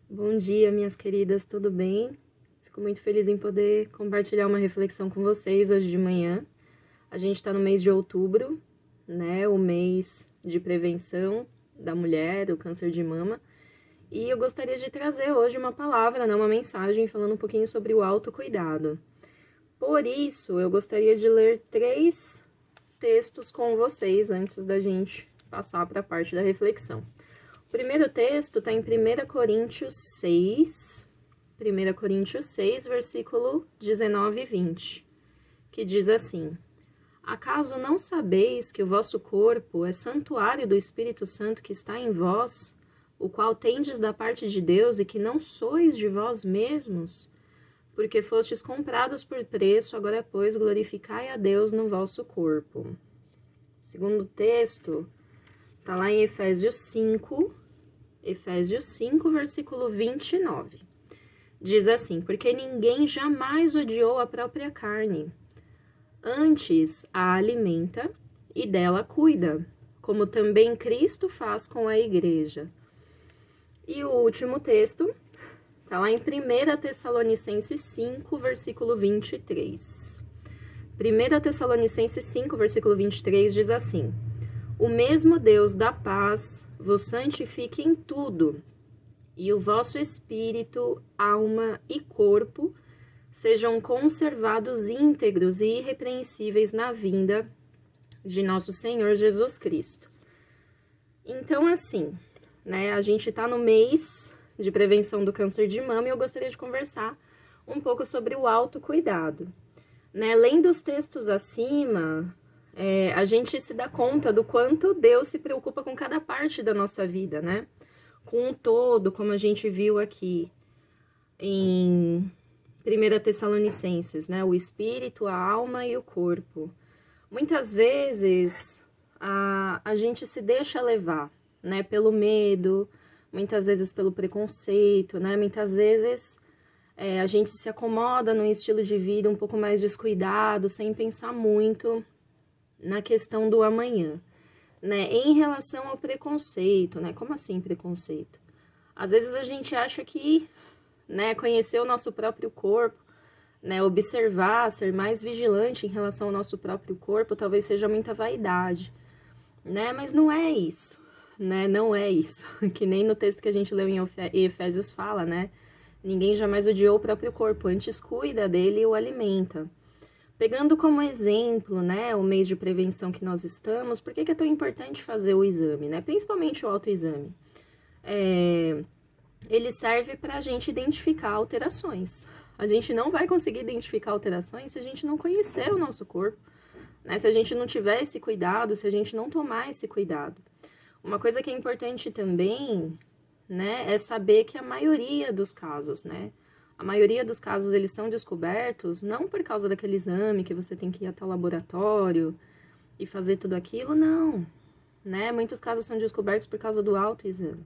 Bom dia, minhas queridas, tudo bem? Fico muito feliz em poder compartilhar uma reflexão com vocês hoje de manhã. A gente está no mês de outubro, né? O mês de prevenção da mulher, do câncer de mama. E eu gostaria de trazer hoje uma palavra, né? Uma mensagem falando um pouquinho sobre o autocuidado. Por isso, eu gostaria de ler 3 textos com vocês antes da gente passar para a parte da reflexão. O primeiro texto está em 1 Coríntios 6, 1 Coríntios 6, versículo 19 e 20, que diz assim: Acaso não sabeis que o vosso corpo é santuário do Espírito Santo que está em vós, o qual tendes da parte de Deus e que não sois de vós mesmos? Porque fostes comprados por preço, agora, pois, glorificai a Deus no vosso corpo. O segundo texto está lá em Efésios 5, versículo 29. Diz assim: Porque ninguém jamais odiou a própria carne, antes a alimenta e dela cuida, como também Cristo faz com a igreja. E o último texto está lá em 1 Tessalonicenses 5, versículo 23. 1 Tessalonicenses 5, versículo 23 diz assim: O mesmo Deus da paz vos santifique em tudo, e o vosso espírito, alma e corpo sejam conservados íntegros e irrepreensíveis na vinda de nosso Senhor Jesus Cristo. Então, assim, né, a gente tá no mês de prevenção do câncer de mama e eu gostaria de conversar um pouco sobre o autocuidado. Né? Além dos textos acima, a gente se dá conta do quanto Deus se preocupa com cada parte da nossa vida, né? Com um todo, como a gente viu aqui em 1 Tessalonicenses, né? O espírito, a alma e o corpo. Muitas vezes a gente se deixa levar, né? Pelo medo, muitas vezes pelo preconceito, né? Muitas vezes a gente se acomoda num estilo de vida um pouco mais descuidado, sem pensar muito na questão do amanhã, né? Em relação ao preconceito, né? Como assim preconceito? Às vezes a gente acha que, né, conhecer o nosso próprio corpo, né, observar, ser mais vigilante em relação ao nosso próprio corpo, talvez seja muita vaidade, né? Mas não é isso, né? Não é isso. Que nem no texto que a gente leu em Efésios fala, né? Ninguém jamais odiou o próprio corpo, antes cuida dele e o alimenta. Pegando como exemplo, né, o mês de prevenção que nós estamos, por que é tão importante fazer o exame, né? Principalmente o autoexame. Ele serve para a gente identificar alterações. A gente não vai conseguir identificar alterações se a gente não conhecer o nosso corpo, né? Se a gente não tiver esse cuidado, se a gente não tomar esse cuidado. Uma coisa que é importante também, né, é saber que a maioria dos casos, né? A maioria dos casos, eles são descobertos não por causa daquele exame que você tem que ir até o laboratório e fazer tudo aquilo, não, né? Muitos casos são descobertos por causa do autoexame,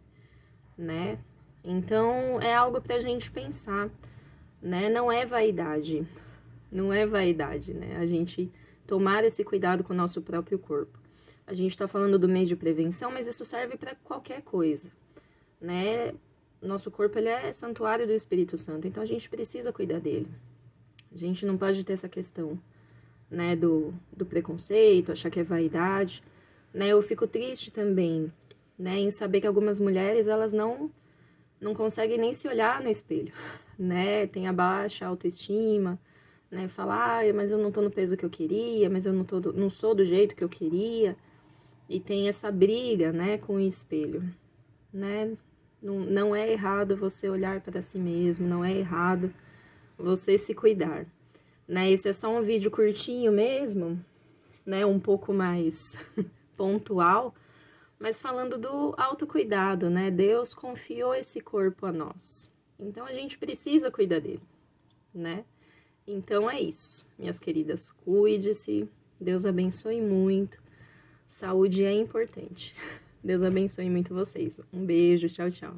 né? Então, é algo pra gente pensar, né? Não é vaidade, né? A gente tomar esse cuidado com o nosso próprio corpo. A gente tá falando do mês de prevenção, mas isso serve para qualquer coisa, né? Nosso corpo, ele é santuário do Espírito Santo, então a gente precisa cuidar dele. A gente não pode ter essa questão, né, do preconceito, achar que é vaidade, né? Eu fico triste também, né, em saber que algumas mulheres, elas não conseguem nem se olhar no espelho, né? Tem a baixa autoestima, né? Falar, mas eu não tô no peso que eu queria, mas eu não sou do jeito que eu queria. E tem essa briga, né, com o espelho, né? Não é errado você olhar para si mesmo, não é errado você se cuidar, né? Esse é só um vídeo curtinho mesmo, né? Um pouco mais pontual, mas falando do autocuidado, né? Deus confiou esse corpo a nós, então a gente precisa cuidar dele, né? Então é isso, minhas queridas, cuide-se, Deus abençoe muito, saúde é importante. Deus abençoe muito vocês. Um beijo, tchau, tchau.